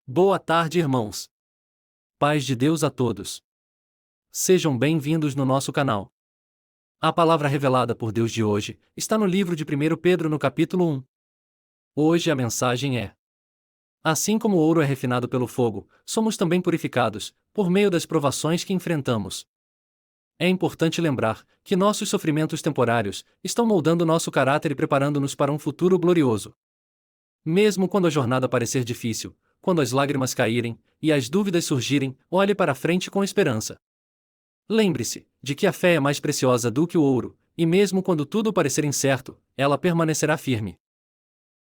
Boa tarde, irmãos. Paz de Deus a todos. Sejam bem-vindos no nosso canal. A palavra revelada por Deus de hoje está no livro de 1 Pedro, no capítulo 1. Hoje a mensagem é: assim como o ouro é refinado pelo fogo, somos também purificados, por meio das provações que enfrentamos. É importante lembrar que nossos sofrimentos temporários estão moldando nosso caráter e preparando-nos para um futuro glorioso. Mesmo quando a jornada parecer difícil, quando as lágrimas caírem e as dúvidas surgirem, olhe para frente com esperança. Lembre-se de que a fé é mais preciosa do que o ouro, e mesmo quando tudo parecer incerto, ela permanecerá firme.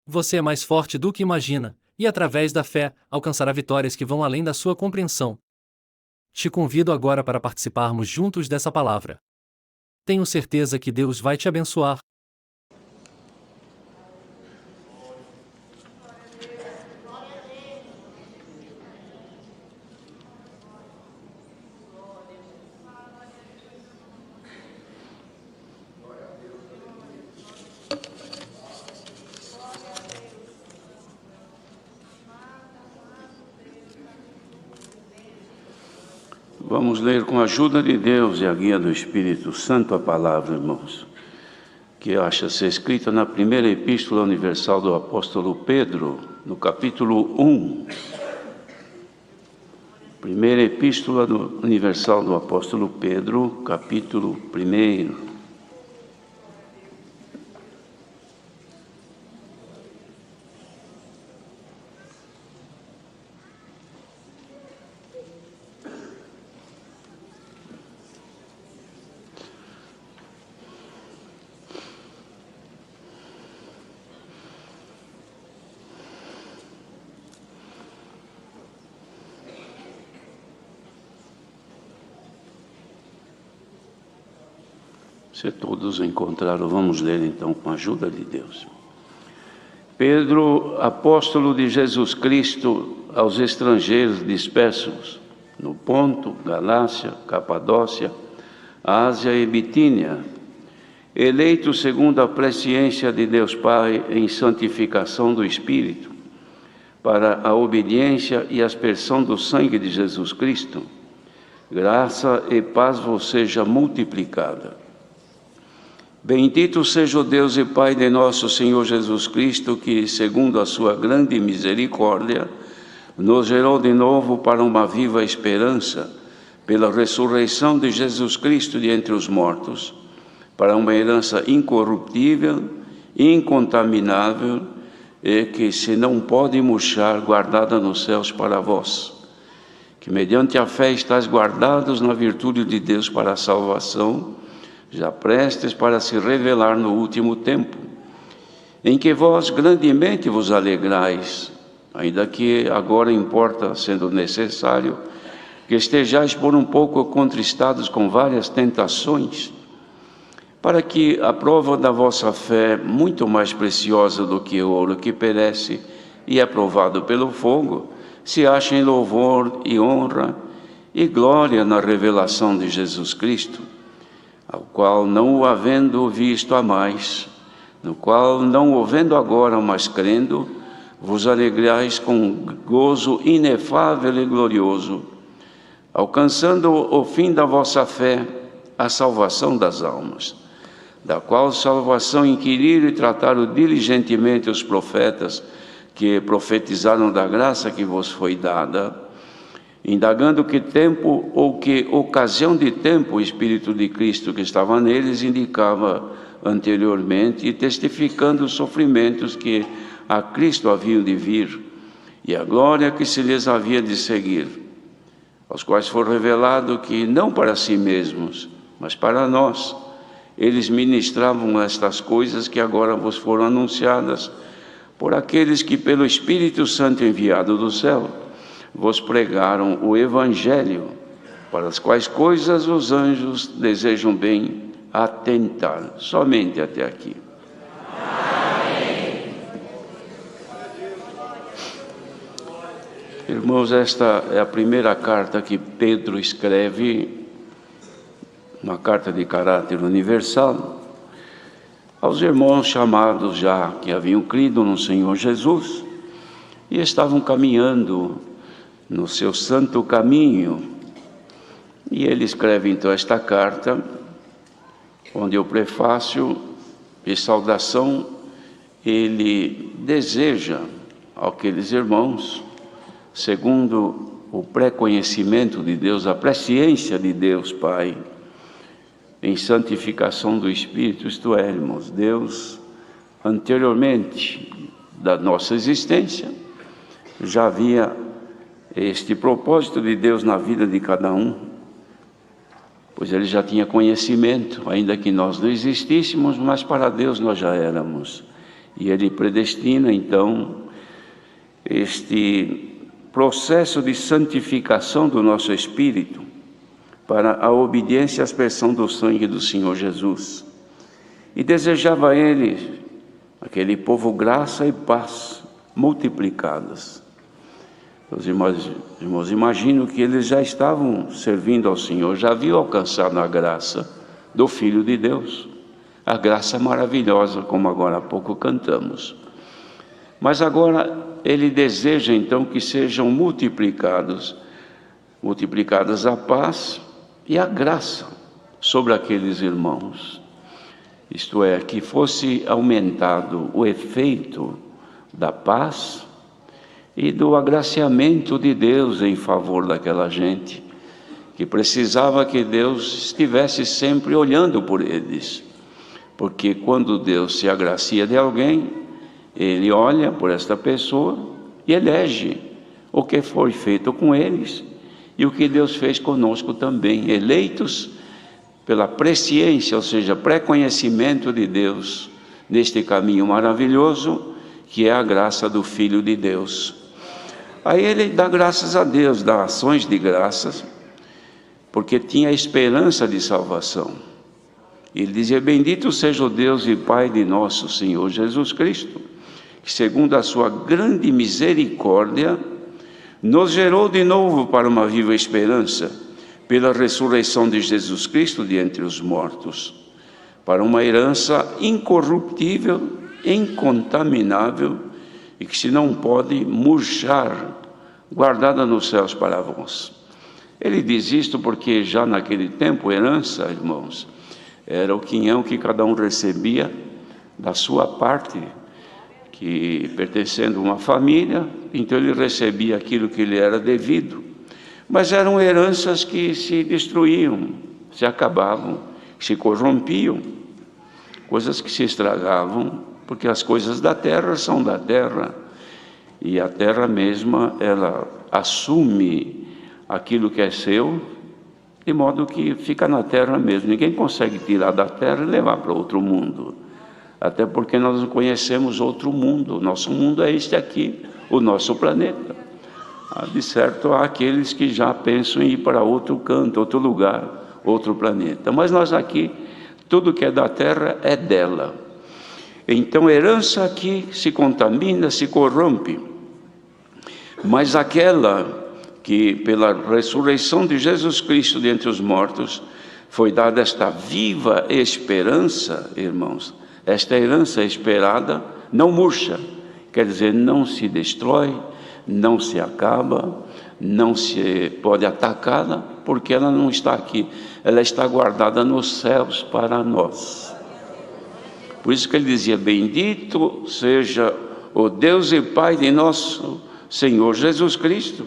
Você é mais forte do que imagina, e através da fé, alcançará vitórias que vão além da sua compreensão. Te convido agora para participarmos juntos dessa palavra. Tenho certeza que Deus vai te abençoar. Vamos ler com a ajuda de Deus e a guia do Espírito Santo a palavra, irmãos, que acha-se escrita na primeira epístola universal do apóstolo Pedro, no capítulo 1. Primeira epístola universal do apóstolo Pedro, capítulo 1. Se todos encontraram, vamos ler então com a ajuda de Deus. Pedro, apóstolo de Jesus Cristo, aos estrangeiros dispersos no Ponto, Galácia, Capadócia, Ásia e Bitínia, eleitos segundo a presciência de Deus Pai em santificação do Espírito, para a obediência e aspersão do sangue de Jesus Cristo, graça e paz vos seja multiplicada. Bendito seja o Deus e Pai de nosso Senhor Jesus Cristo, que, segundo a sua grande misericórdia, nos gerou de novo para uma viva esperança, pela ressurreição de Jesus Cristo de entre os mortos, para uma herança incorruptível, incontaminável, e que se não pode murchar, guardada nos céus para vós, que mediante a fé estáis guardados na virtude de Deus para a salvação, já prestes para se revelar no último tempo, em que vós grandemente vos alegrais, ainda que agora importa, sendo necessário, que estejais por um pouco contristados com várias tentações, para que a prova da vossa fé, muito mais preciosa do que o ouro que perece e é provado pelo fogo, se ache em louvor e honra e glória na revelação de Jesus Cristo, ao qual, não o havendo visto a mais, no qual, não o vendo agora, mas crendo, vos alegrais com gozo inefável e glorioso, alcançando o fim da vossa fé, a salvação das almas, da qual salvação inquiriram e trataram diligentemente os profetas que profetizaram da graça que vos foi dada, indagando que tempo ou que ocasião de tempo o Espírito de Cristo que estava neles indicava anteriormente, e testificando os sofrimentos que a Cristo haviam de vir, e a glória que se lhes havia de seguir, aos quais foi revelado que, não para si mesmos, mas para nós, eles ministravam estas coisas que agora vos foram anunciadas, por aqueles que pelo Espírito Santo enviado do céu, vos pregaram o Evangelho, para as quais coisas os anjos desejam bem atentar. Somente até aqui. Amém. Irmãos, esta é a primeira carta que Pedro escreve, uma carta de caráter universal, aos irmãos chamados já, que haviam crido no Senhor Jesus, e estavam caminhando no seu santo caminho. E ele escreve então esta carta, onde o prefácio e saudação ele deseja àqueles irmãos, segundo o pré-conhecimento de Deus, a presciência de Deus Pai, em santificação do Espírito, isto é, irmãos, Deus, anteriormente da nossa existência, já havia este propósito de Deus na vida de cada um, pois ele já tinha conhecimento, ainda que nós não existíssemos, mas para Deus nós já éramos. E ele predestina, então, este processo de santificação do nosso espírito para a obediência à aspersão do sangue do Senhor Jesus. E desejava a ele, aquele povo, graça e paz multiplicadas. Os irmãos, imagino que eles já estavam servindo ao Senhor, já haviam alcançado a graça do Filho de Deus, a graça maravilhosa, como agora há pouco cantamos. Mas agora ele deseja então que sejam multiplicadas a paz e a graça sobre aqueles irmãos. Isto é, que fosse aumentado o efeito da paz e do agraciamento de Deus em favor daquela gente, que precisava que Deus estivesse sempre olhando por eles. Porque quando Deus se agracia de alguém, Ele olha por esta pessoa e elege o que foi feito com eles e o que Deus fez conosco também, eleitos pela presciência, ou seja, pré-conhecimento de Deus, neste caminho maravilhoso, que é a graça do Filho de Deus. Aí ele dá graças a Deus, dá ações de graças, porque tinha esperança de salvação. Ele dizia: bendito seja o Deus e Pai de nosso Senhor Jesus Cristo, que segundo a sua grande misericórdia, nos gerou de novo para uma viva esperança, pela ressurreição de Jesus Cristo de entre os mortos, para uma herança incorruptível, incontaminável, e que se não pode murchar, guardada nos céus para vós. Ele diz isto porque já naquele tempo, herança, irmãos, era o quinhão que cada um recebia da sua parte, que pertencendo a uma família, então ele recebia aquilo que lhe era devido. Mas eram heranças que se destruíam, se acabavam, se corrompiam, coisas que se estragavam, porque as coisas da terra são da terra, e a terra mesma, ela assume aquilo que é seu, de modo que fica na terra mesmo. Ninguém consegue tirar da terra e levar para outro mundo, até porque nós não conhecemos outro mundo. Nosso mundo é este aqui, o nosso planeta. De certo, há aqueles que já pensam em ir para outro canto, outro lugar, outro planeta. Mas nós aqui, tudo que é da terra é dela. Então, herança aqui se contamina, se corrompe. Mas aquela que, pela ressurreição de Jesus Cristo de entre os mortos, foi dada esta viva esperança, irmãos. Esta herança esperada não murcha, quer dizer, não se destrói, não se acaba, não se pode atacá-la, porque ela não está aqui, ela está guardada nos céus para nós. Por isso que ele dizia: bendito seja o Deus e Pai de nosso Senhor Jesus Cristo,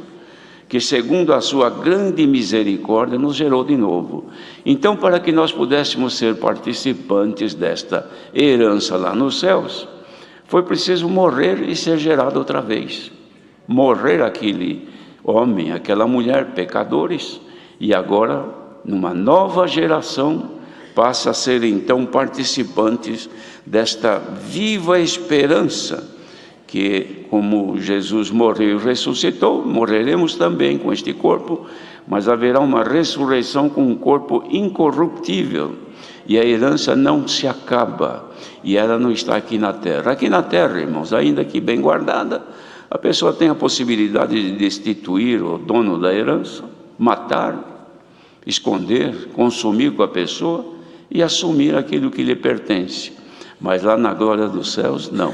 que segundo a sua grande misericórdia nos gerou de novo. Então, para que nós pudéssemos ser participantes desta herança lá nos céus, foi preciso morrer e ser gerado outra vez. Morrer aquele homem, aquela mulher, pecadores, e agora, numa nova geração, passa a ser então participantes desta viva esperança, que como Jesus morreu e ressuscitou, morreremos também com este corpo, mas haverá uma ressurreição com um corpo incorruptível, e a herança não se acaba, e ela não está aqui na terra. Aqui na terra, irmãos, ainda que bem guardada, a pessoa tem a possibilidade de destituir o dono da herança, matar, esconder, consumir com a pessoa e assumir aquilo que lhe pertence. Mas lá na glória dos céus, não.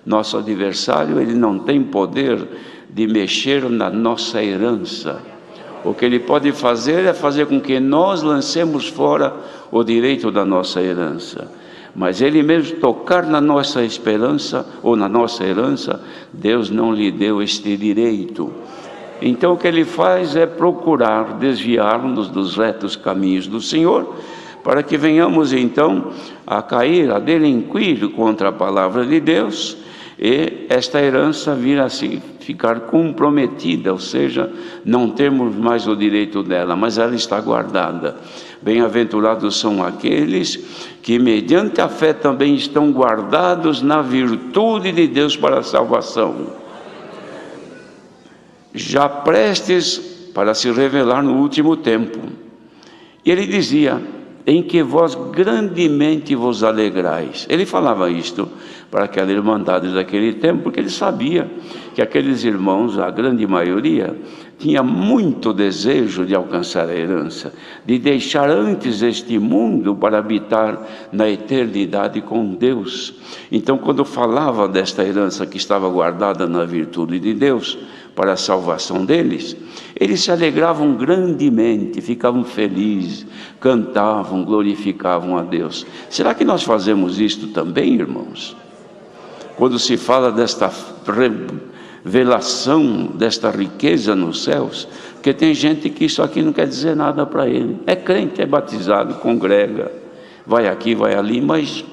Nosso adversário, ele não tem poder de mexer na nossa herança. O que ele pode fazer é fazer com que nós lancemos fora o direito da nossa herança. Mas ele mesmo tocar na nossa esperança ou na nossa herança, Deus não lhe deu este direito. Então o que ele faz é procurar desviar-nos dos retos caminhos do Senhor, para que venhamos então a cair, a delinquir contra a palavra de Deus, e esta herança vir a se ficar comprometida, ou seja, não temos mais o direito dela, mas ela está guardada. Bem-aventurados são aqueles que mediante a fé também estão guardados na virtude de Deus para a salvação, já prestes para se revelar no último tempo. E ele dizia: em que vós grandemente vos alegrais. Ele falava isto para aquela irmandade daquele tempo, porque ele sabia que aqueles irmãos, a grande maioria, tinha muito desejo de alcançar a herança, de deixar antes este mundo para habitar na eternidade com Deus. Então, quando falava desta herança que estava guardada na virtude de Deus, para a salvação deles, eles se alegravam grandemente, ficavam felizes, cantavam, glorificavam a Deus. Será que nós fazemos isto também, irmãos? Quando se fala desta revelação, desta riqueza nos céus, porque tem gente que isso aqui não quer dizer nada para ele. É crente, é batizado, congrega, vai aqui, vai ali, mas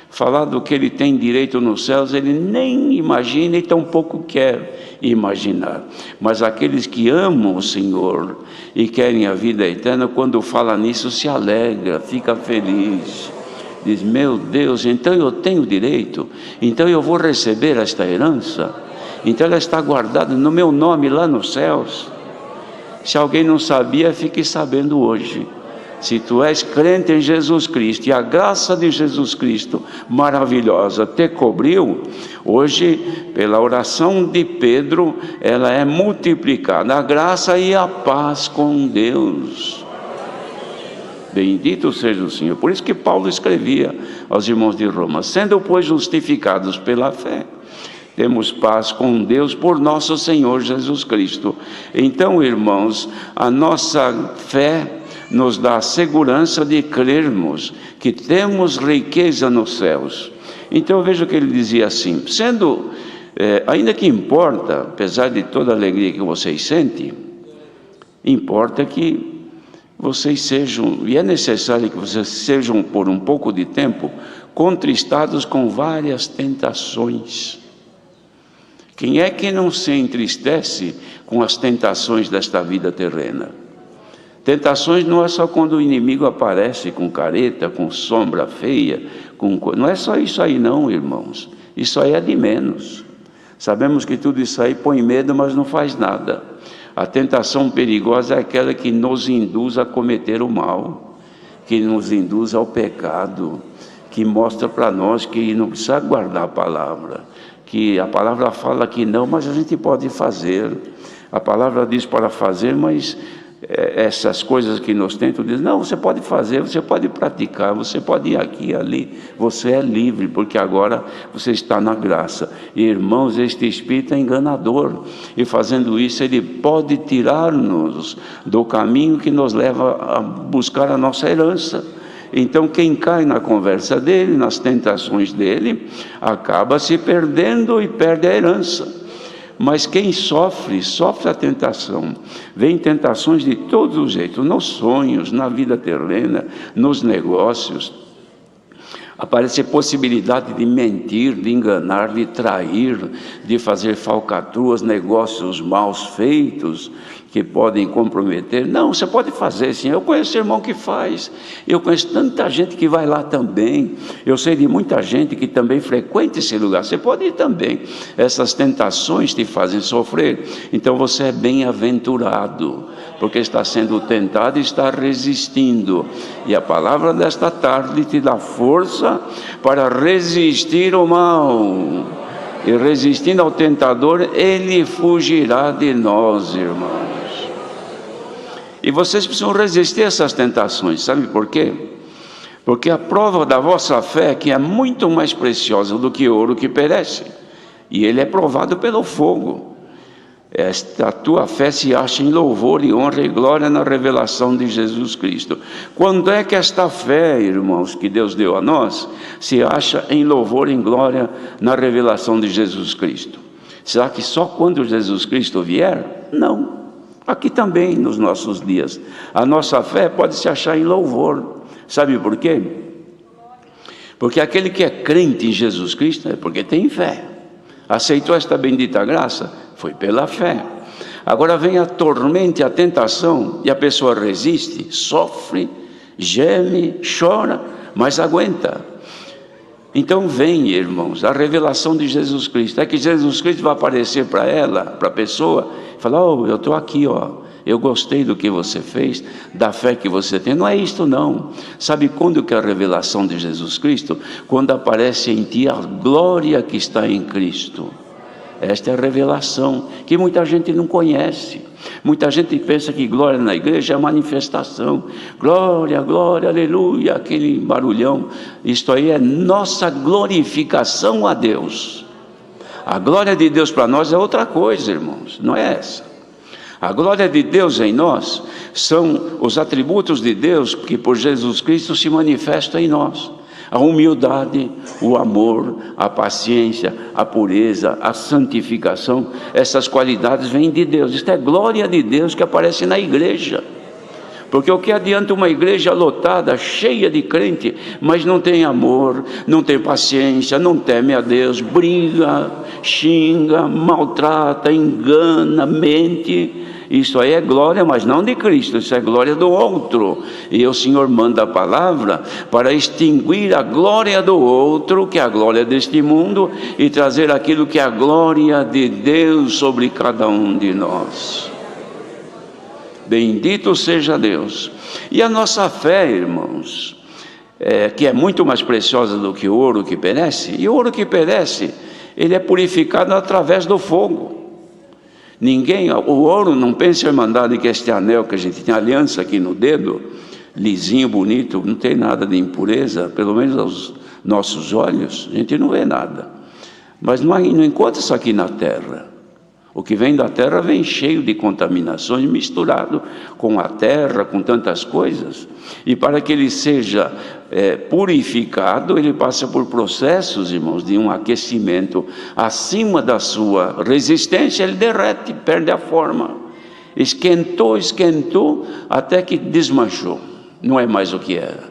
falar do que ele tem direito nos céus, ele nem imagina e tampouco quer imaginar. Mas aqueles que amam o Senhor e querem a vida eterna, quando fala nisso, se alegra, fica feliz. Diz: meu Deus, então eu tenho direito, então eu vou receber esta herança, então ela está guardada no meu nome lá nos céus. Se alguém não sabia, fique sabendo hoje. Se tu és crente em Jesus Cristo e a graça de Jesus Cristo maravilhosa te cobriu, hoje, pela oração de Pedro, ela é multiplicada, a graça e a paz com Deus. Bendito seja o Senhor. Por isso que Paulo escrevia aos irmãos de Roma: sendo, pois, justificados pela fé, temos paz com Deus por nosso Senhor Jesus Cristo. Então, irmãos, a nossa fé nos dá a segurança de crermos que temos riqueza nos céus. Então veja que ele dizia assim: sendo, ainda que importa, apesar de toda a alegria que vocês sentem, importa que vocês sejam, e é necessário que vocês sejam por um pouco de tempo, contristados com várias tentações. Quem é que não se entristece com as tentações desta vida terrena? Tentações não é só quando o inimigo aparece com careta, com sombra feia, não é só isso aí não, irmãos. Isso aí é de menos. Sabemos que tudo isso aí põe medo, mas não faz nada. A tentação perigosa é aquela que nos induz a cometer o mal, que nos induz ao pecado, que mostra para nós que não precisa guardar a palavra, que a palavra fala que não, mas a gente pode fazer. A palavra diz para fazer, mas essas coisas que nos tentam dizer: não, você pode fazer, você pode praticar, você pode ir aqui e ali, você é livre, porque agora você está na graça. E, irmãos, este espírito é enganador, e fazendo isso ele pode tirar-nos do caminho que nos leva a buscar a nossa herança. Então quem cai na conversa dele, nas tentações dele, acaba se perdendo e perde a herança. Mas quem sofre a tentação. Vem tentações de todos os jeitos, nos sonhos, na vida terrena, nos negócios. Aparece possibilidade de mentir, de enganar, de trair, de fazer falcatruas, negócios mal feitos, que podem comprometer. Não, você pode fazer sim. Eu conheço irmão que faz, eu conheço tanta gente que vai lá também, eu sei de muita gente que também frequenta esse lugar. Você pode ir também. Essas tentações te fazem sofrer, então você é bem-aventurado, porque está sendo tentado e está resistindo, e a palavra desta tarde te dá força para resistir ao mal, e resistindo ao tentador, ele fugirá de nós, irmãos. E vocês precisam resistir a essas tentações, sabe por quê? Porque a prova da vossa fé, que é muito mais preciosa do que ouro que perece, e ele é provado pelo fogo. esta tua fé se acha em louvor e honra e glória na revelação de Jesus Cristo. Quando é que esta fé, irmãos, que Deus deu a nós, se acha em louvor e em glória na revelação de Jesus Cristo? Será que só quando Jesus Cristo vier? Não. Aqui também, nos nossos dias, a nossa fé pode se achar em louvor. Sabe por quê? Porque aquele que é crente em Jesus Cristo é porque tem fé. Aceitou esta bendita graça? Foi pela fé. Agora vem a tormenta e a tentação, e a pessoa resiste, sofre, geme, chora, mas aguenta. Então vem, irmãos, a revelação de Jesus Cristo. É que Jesus Cristo vai aparecer para ela, para a pessoa, e falar: oh, eu estou aqui, ó. Eu gostei do que você fez, da fé que você tem. Não é isto não. Sabe quando que é a revelação de Jesus Cristo? Quando aparece em ti a glória que está em Cristo. Esta é a revelação que muita gente não conhece. Muita gente pensa que glória na igreja é manifestação. Glória, glória, aleluia, aquele barulhão. Isto aí é nossa glorificação a Deus. A glória de Deus para nós é outra coisa, irmãos, não é essa. A glória de Deus em nós são os atributos de Deus que por Jesus Cristo se manifestam em nós. A humildade, o amor, a paciência, a pureza, a santificação, essas qualidades vêm de Deus. Isto é glória de Deus que aparece na igreja. Porque o que adianta uma igreja lotada, cheia de crente, mas não tem amor, não tem paciência, não teme a Deus, briga, xinga, maltrata, engana, mente. Isso aí é glória, mas não de Cristo, isso é glória do outro. E o Senhor manda a palavra para extinguir a glória do outro, que é a glória deste mundo, e trazer aquilo que é a glória de Deus sobre cada um de nós. Bendito seja Deus. E a nossa fé, irmãos, que é muito mais preciosa do que o ouro que perece, e o ouro que perece, ele é purificado através do fogo. O ouro, não pense, irmandade, que este anel que a gente tem, aliança aqui no dedo, lisinho, bonito, não tem nada de impureza, pelo menos aos nossos olhos, a gente não vê nada. Mas não encontra isso aqui na terra. O que vem da terra vem cheio de contaminações, misturado com a terra, com tantas coisas. E para que ele seja purificado, ele passa por processos, irmãos, de um aquecimento. Acima da sua resistência, ele derrete, perde a forma. Esquentou, até que desmanchou. Não é mais o que era.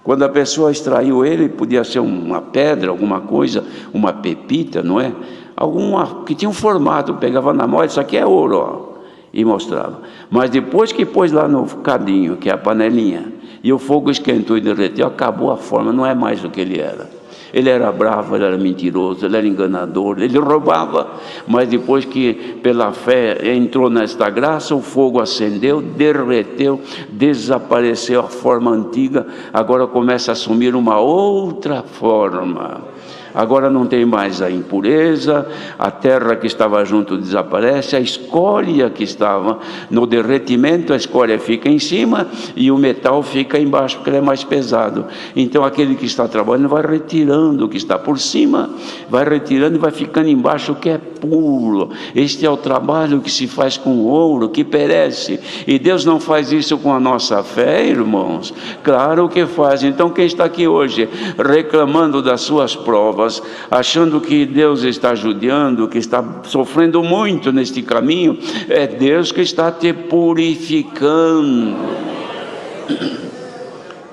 Quando a pessoa extraiu ele, podia ser uma pedra, alguma coisa, uma pepita, não é? Alguma que tinha um formato, pegava na mão, isso aqui é ouro, ó, e mostrava. Mas depois que pôs lá no cadinho, que é a panelinha, e o fogo esquentou e derreteu, acabou a forma, não é mais o que ele era. Ele era bravo, ele era mentiroso, ele era enganador, ele roubava, mas depois que pela fé entrou nesta graça, o fogo acendeu, derreteu, desapareceu a forma antiga, agora começa a assumir uma outra forma. Agora não tem mais a impureza, a terra que estava junto desaparece, a escória que estava no derretimento, a escória fica em cima e o metal fica embaixo, porque ele é mais pesado. Então aquele que está trabalhando vai retirando o que está por cima, vai retirando e vai ficando embaixo o que é puro. Este é o trabalho que se faz com o ouro, que perece. E Deus não faz isso com a nossa fé, irmãos? Claro que faz. Então quem está aqui hoje reclamando das suas provas, achando que Deus está judiando, que está sofrendo muito neste caminho, é Deus que está te purificando.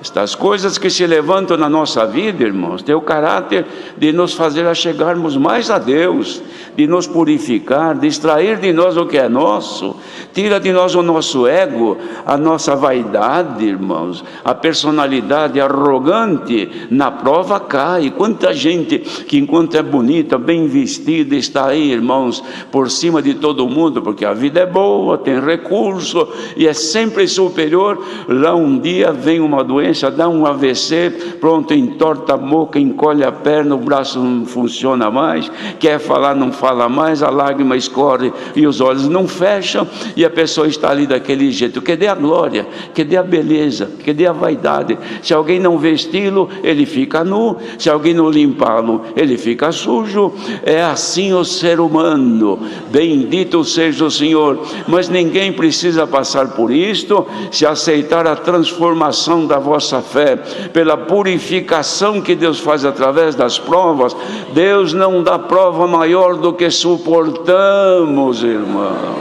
Estas coisas que se levantam na nossa vida, irmãos, têm o caráter de nos fazer chegarmos mais a Deus, de nos purificar, de extrair de nós o que é nosso, tira de nós o nosso ego, a nossa vaidade, irmãos, a personalidade arrogante, na prova cai. Quanta gente que enquanto é bonita, bem vestida, está aí, irmãos, por cima de todo mundo, porque a vida é boa, tem recurso, e é sempre superior, lá um dia vem uma doença, doença, dá um AVC, pronto, entorta a boca, encolhe a perna, o braço não funciona mais, quer falar, não fala mais, a lágrima escorre e os olhos não fecham, e a pessoa está ali daquele jeito. Cadê a glória? Cadê a beleza? Cadê a vaidade? Se alguém não vesti-lo, ele fica nu, se alguém não limpá-lo, ele fica sujo. É assim o ser humano. Bendito seja o Senhor. Mas ninguém precisa passar por isto, se aceitar a transformação da vossa fé, pela purificação que Deus faz através das provas. Deus não dá prova maior do que suportamos, irmão.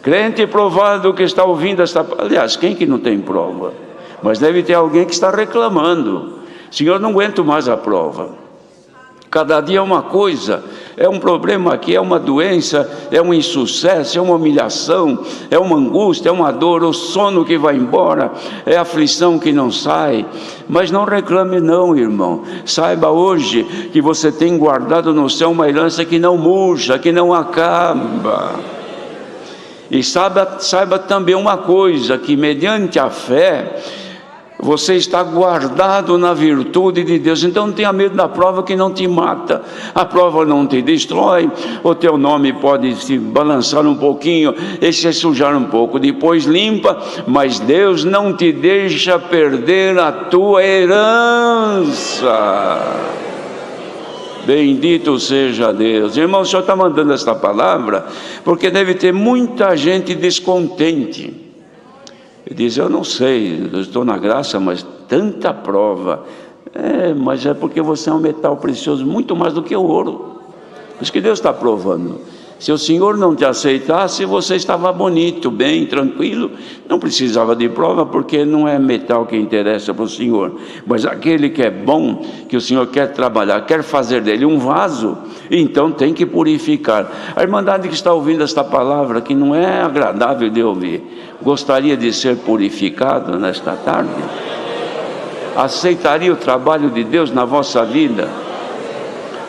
Crente provado que está ouvindo esta... Aliás, quem que não tem prova? Mas deve ter alguém que está reclamando. Senhor, não aguento mais a prova. Cada dia é uma coisa, é um problema aqui, é uma doença, é um insucesso, é uma humilhação, é uma angústia, é uma dor, o sono que vai embora, é a aflição que não sai. Mas não reclame não, irmão. Saiba hoje que você tem guardado no céu uma herança que não murcha, que não acaba. E saiba também uma coisa, que mediante a fé, você está guardado na virtude de Deus. Então não tenha medo da prova, que não te mata. A prova não te destrói. O teu nome pode se balançar um pouquinho e se sujar um pouco, depois limpa, mas Deus não te deixa perder a tua herança. Bendito seja Deus. Irmão, o Senhor está mandando esta palavra porque deve ter muita gente descontente. Ele diz, eu não sei, eu estou na graça, mas tanta prova. Mas é porque você é um metal precioso, muito mais do que o ouro. Por isso que Deus está provando. Se o Senhor não te aceitasse, você estava bonito, bem, tranquilo, não precisava de prova, porque não é metal que interessa para o Senhor. Mas aquele que é bom, que o Senhor quer trabalhar, quer fazer dele um vaso, então tem que purificar. A irmandade que está ouvindo esta palavra, que não é agradável de ouvir, gostaria de ser purificado nesta tarde? Aceitaria o trabalho de Deus na vossa vida?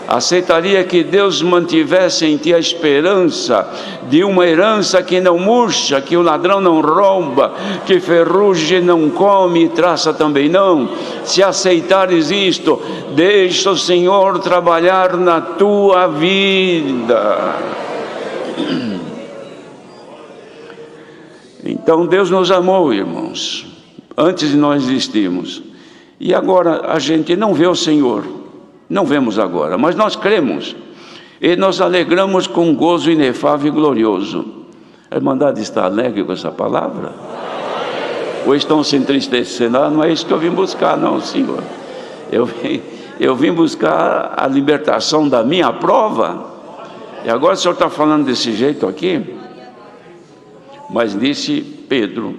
Aceitaria que Deus mantivesse em ti a esperança de uma herança que não murcha, que o ladrão não rouba, que ferrugem não come e traça também não? Se aceitares isto, deixa o Senhor trabalhar na tua vida. Então Deus nos amou, irmãos, antes de nós existirmos, e agora a gente não vê o Senhor. Não vemos agora, mas nós cremos e nos alegramos com um gozo inefável e glorioso. A irmandade está alegre com essa palavra? Ou estão se entristecendo? Não é isso que eu vim buscar, não, Senhor. Eu vim buscar a libertação da minha prova. E agora o Senhor está falando desse jeito aqui? Mas disse Pedro,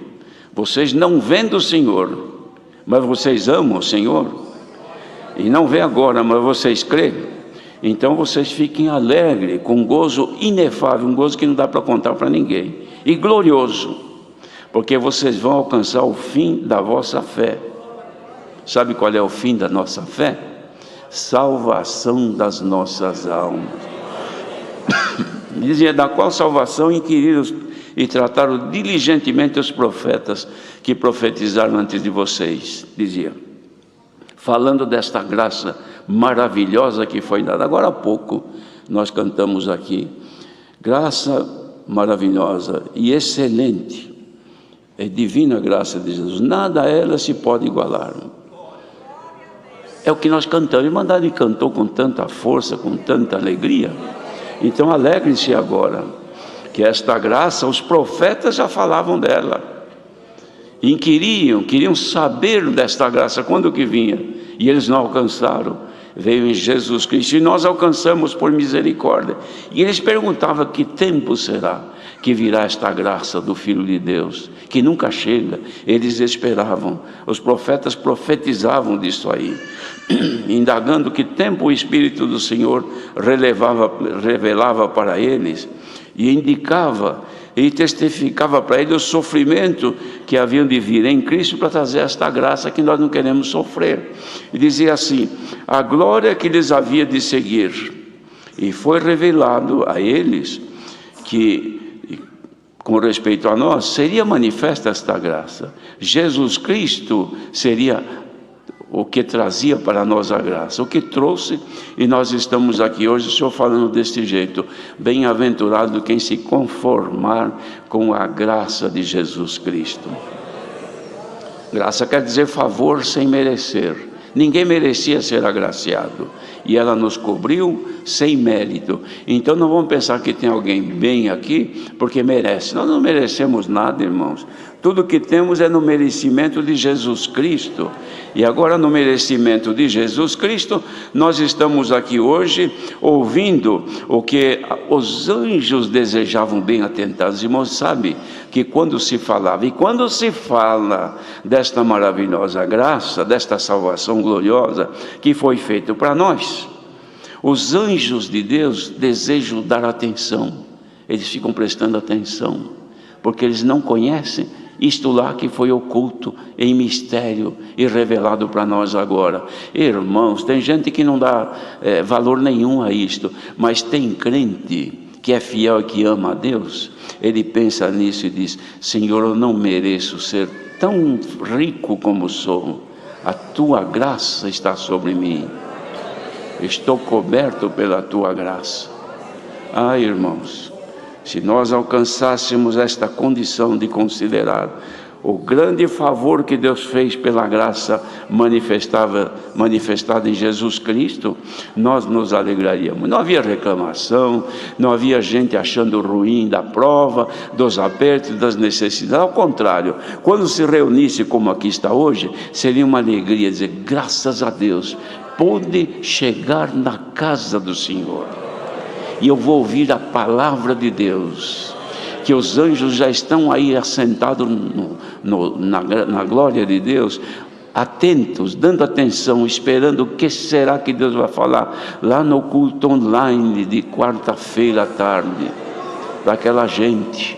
vocês não veem o Senhor, mas vocês amam o Senhor. E não vê agora, mas vocês creem, então vocês fiquem alegres, com um gozo inefável, um gozo que não dá para contar para ninguém, e glorioso, porque vocês vão alcançar o fim da vossa fé. Sabe qual é o fim da nossa fé? Salvação das nossas almas. Dizia, da qual salvação inquiriram e trataram diligentemente os profetas que profetizaram antes de vocês, dizia. Falando desta graça maravilhosa que foi dada. Agora há pouco nós cantamos aqui, graça maravilhosa e excelente, é divina graça de Jesus, nada a ela se pode igualar. É o que nós cantamos, a Irmandade cantou com tanta força, com tanta alegria. Então alegre-se agora, que esta graça, os profetas já falavam dela, e queriam saber desta graça, quando que vinha, e eles não alcançaram. Veio em Jesus Cristo, e nós alcançamos por misericórdia. E eles perguntavam, que tempo será que virá esta graça do Filho de Deus, que nunca chega? Eles esperavam, os profetas profetizavam disso aí, indagando que tempo o Espírito do Senhor revelava para eles, e indicava e testificava para ele o sofrimento que haviam de vir em Cristo para trazer esta graça que nós não queremos sofrer. E dizia assim, a glória que lhes havia de seguir, e foi revelado a eles que com respeito a nós, seria manifesta esta graça. Jesus Cristo seria o que trazia para nós a graça, o que trouxe, e nós estamos aqui hoje, o Senhor falando deste jeito: bem-aventurado quem se conformar com a graça de Jesus Cristo. Graça quer dizer favor sem merecer. Ninguém merecia ser agraciado, e ela nos cobriu sem mérito. Então não vamos pensar que tem alguém bem aqui porque merece. Nós não merecemos nada, irmãos. Tudo que temos é no merecimento de Jesus Cristo. E agora, no merecimento de Jesus Cristo, nós estamos aqui hoje ouvindo o que os anjos desejavam bem atentados. Irmãos, sabe que quando se falava, e quando se fala desta maravilhosa graça, desta salvação gloriosa que foi feita para nós, os anjos de Deus desejam dar atenção. Eles ficam prestando atenção, porque eles não conhecem isto lá que foi oculto em mistério e revelado para nós agora. Irmãos, tem gente que não dá valor nenhum a isto, mas tem crente que é fiel e que ama a Deus. Ele pensa nisso e diz: Senhor, eu não mereço ser tão rico como sou. A tua graça está sobre mim. Estou coberto pela tua graça. Ah, irmãos, se nós alcançássemos esta condição de considerar o grande favor que Deus fez pela graça manifestada em Jesus Cristo, nós nos alegraríamos. Não havia reclamação, não havia gente achando ruim da prova, dos apertos, das necessidades. Ao contrário, quando se reunisse como aqui está hoje, seria uma alegria dizer: graças a Deus, pude chegar na casa do Senhor. E eu vou ouvir a palavra de Deus, que os anjos já estão aí assentados na glória de Deus, atentos, dando atenção, esperando o que será que Deus vai falar lá no culto online de quarta-feira à tarde, para aquela gente.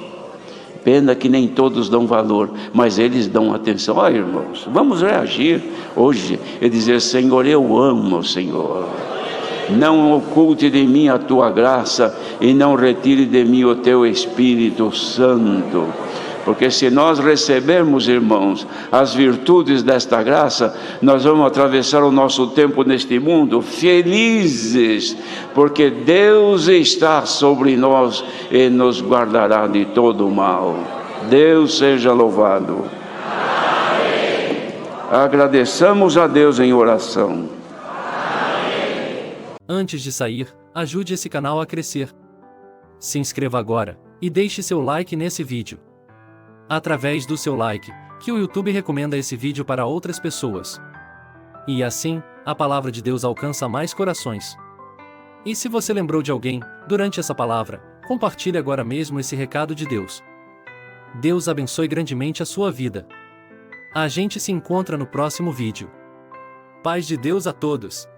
Pena que nem todos dão valor, mas eles dão atenção. Ó, irmãos, vamos reagir hoje e dizer: Senhor, eu amo, Senhor. Não oculte de mim a tua graça e não retire de mim o teu Espírito Santo. Porque se nós recebermos, irmãos, as virtudes desta graça, nós vamos atravessar o nosso tempo neste mundo felizes, porque Deus está sobre nós e nos guardará de todo o mal. Deus seja louvado. Amém. Agradeçamos a Deus em oração. Antes de sair, ajude esse canal a crescer. Se inscreva agora e deixe seu like nesse vídeo. Através do seu like, que o YouTube recomenda esse vídeo para outras pessoas. E assim, a palavra de Deus alcança mais corações. E se você lembrou de alguém, durante essa palavra, compartilhe agora mesmo esse recado de Deus. Deus abençoe grandemente a sua vida. A gente se encontra no próximo vídeo. Paz de Deus a todos.